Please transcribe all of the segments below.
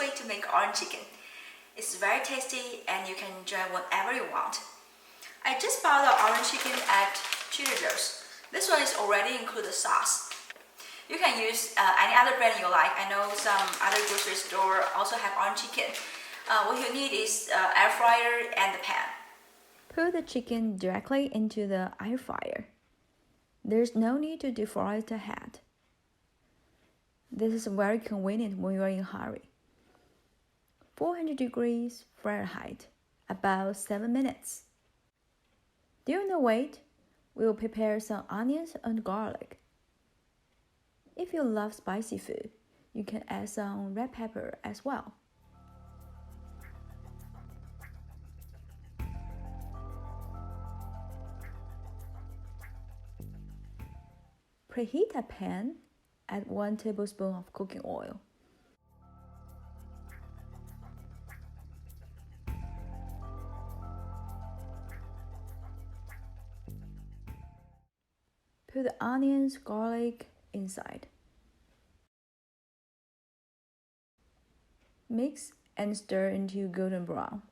way to make orange chicken. It's very tasty and you can enjoy whenever you want. I just bought the orange chicken at Trader Joe's. This one is already included sauce. You can use any other brand you like. I know some other grocery store also have orange chicken. What you need is air fryer and the pan. Put the chicken directly into the air fryer. There's no need to defrost the head. This is very convenient when you're in a hurry. 400 degrees Fahrenheit, about 7 minutes. During the wait, we will prepare some onions and garlic. If you love spicy food, you can add some red pepper as well. Preheat a pan, add 1 tablespoon of cooking oil. Put the onions, garlic inside. Mix and stir until golden brown.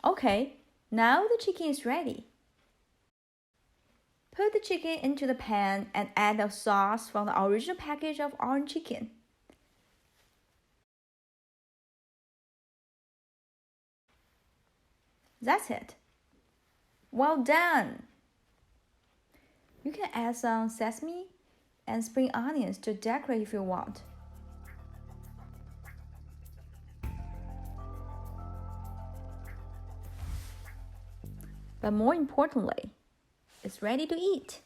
Okay, now the chicken is ready. Put the chicken into the pan and add the sauce from the original package of orange chicken. That's it. Well done! You can add some sesame and spring onions to decorate if you want. But more importantly, it's ready to eat.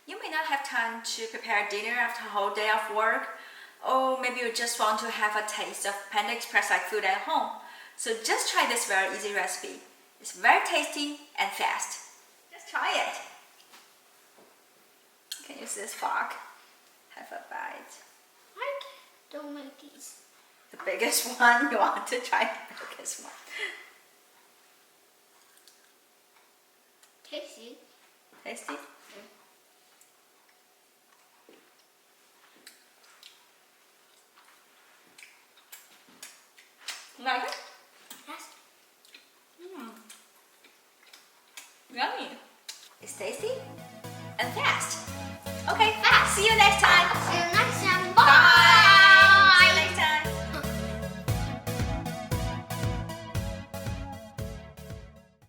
You may not have time to prepare dinner after a whole day of work, or maybe you just want to have a taste of Panda Express like food at home. So just try this very easy recipe. It's very tasty and fast. Just try it. You can use this fork. Have a bite. I don't like these. The biggest one, you want to try the biggest one. Tasty. Tasty? You like it? Yes. Yummy. It's tasty and fast. Okay, see you next time. See you next time.